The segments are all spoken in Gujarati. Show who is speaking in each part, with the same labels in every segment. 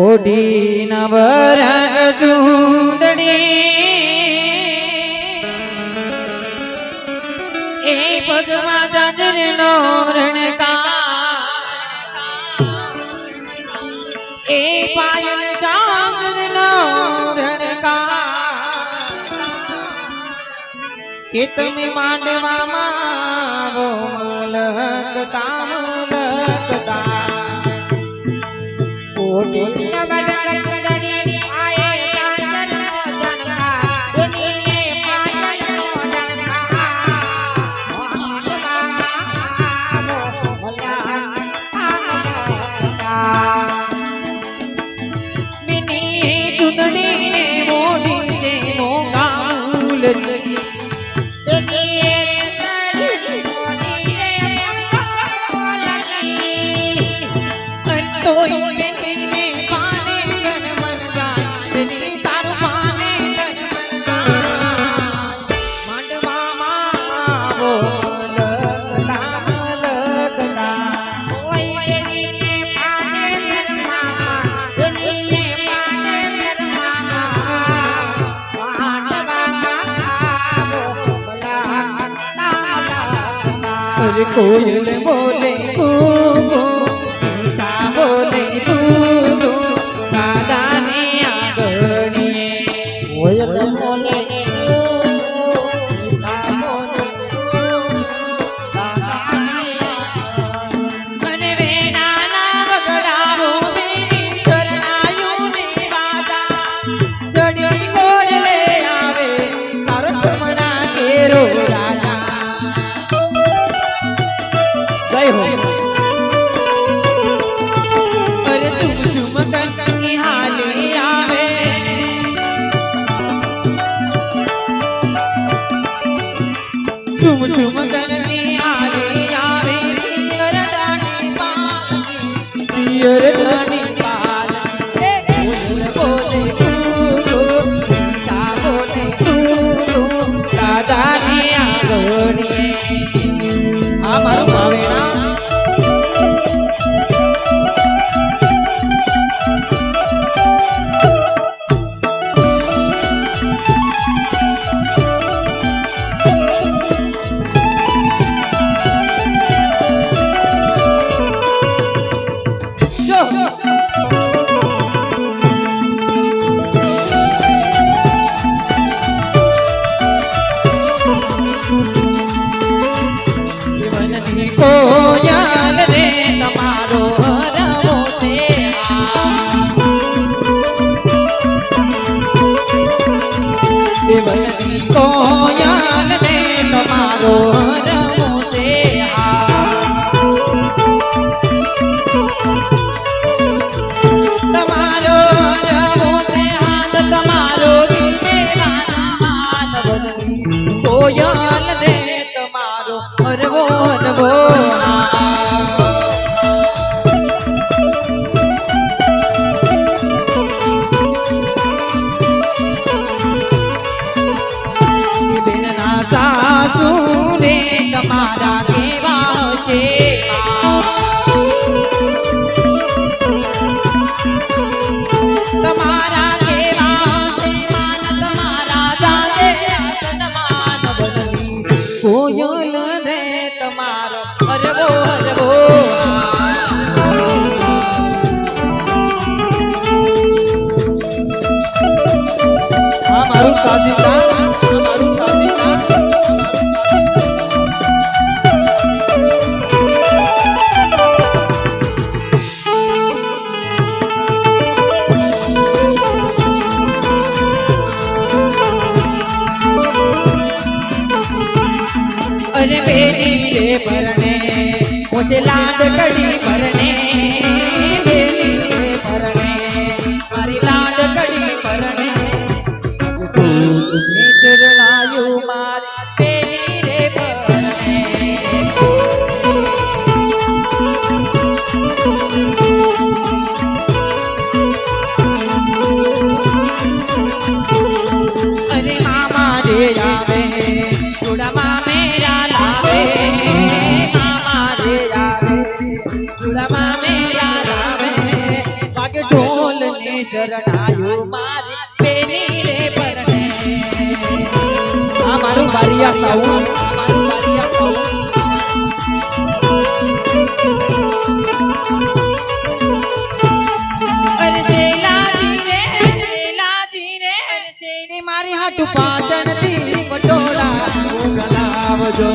Speaker 1: ઓઢી નવરંગ સુંદરી એ પગમાં જાજરનો રણકાર એ પાયલ જાજરનો રણકાર કે તમે માંડવામાં મલકતા ઓઢી कोयल बोले कूकू मीठा बोले दूधू दादा ने आंगणिए कोयल बोले મને વેણાના વગડાવો મેરી શરણાયું ને વાદા ચડી ગોળલે આવે તારો સમણા કેરો રાજા अरे चुम चुम कंकनी हाले आवे चुम चुम कंकनी हाले आवे पियर दानी पाल ए बोले बोले दादा ने आंगणिए आ मारो भावेना कोयल रे तमारो रवो से देवनी कोयल रे तमारो रवो से तमारो रवो से हाथ तमारो रीते कोयल रे तमारो रवो रवो सासुरे तमारा केवा छे तमारा केवा छे मान तमारा जाते आत्मान बनवी कोयल रे तमारो अरबो अरबो आ मारू साथी अरे बेटी रे भरने मुझे लाड कड़ी भरने बेटी रे भरने मारी लाड कड़ी भरने शरणायु मारी बेटी रे भरने अरे मामा रे आवे थोड़ा मामे मामा रे શરણાયું મારી બેની રે પરણે આ મારું બારિયા સાઉ મારું બારિયા સાઉ મારી હાટુ પાટણ થી પટોળા મોકલાવજો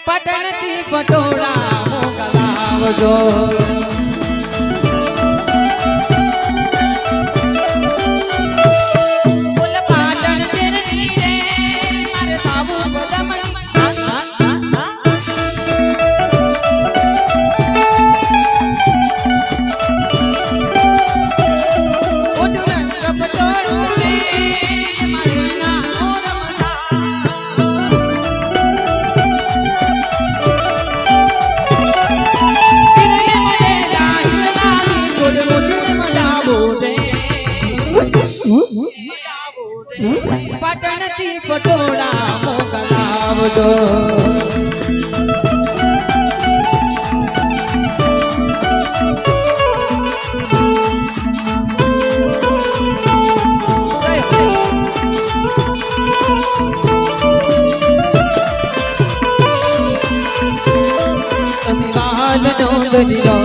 Speaker 1: પાટણ થી પટોળા મોકલાવજો પાટણ થી પટોળા મોકલાવજો તમે વાલ નો દરિયો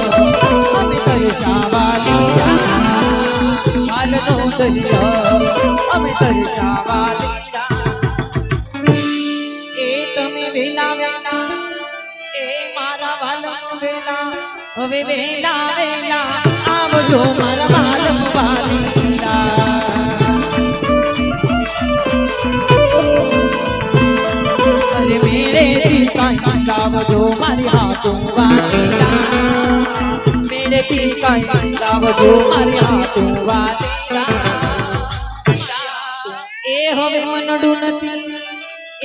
Speaker 1: અમે તરસાવા લીધા વાલ નો દરિયો અમે તરસાવા લીધા એ તમે વેલા વેલા એ મારા વાલનો વેલા હવે વેલા વેલા આવજો મારા વાલમ વાલીલા અરે મેરે થી કાંઈ લાવજો મારી હાથો વાલીલા મેરે થી કાંઈ લાવજો મારી હાથો વાલીલા એ હવે મનડું નથી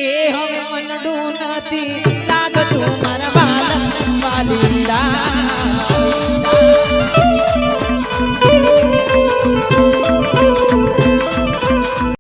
Speaker 1: એ હવે મનડું નથી લાગતું મારા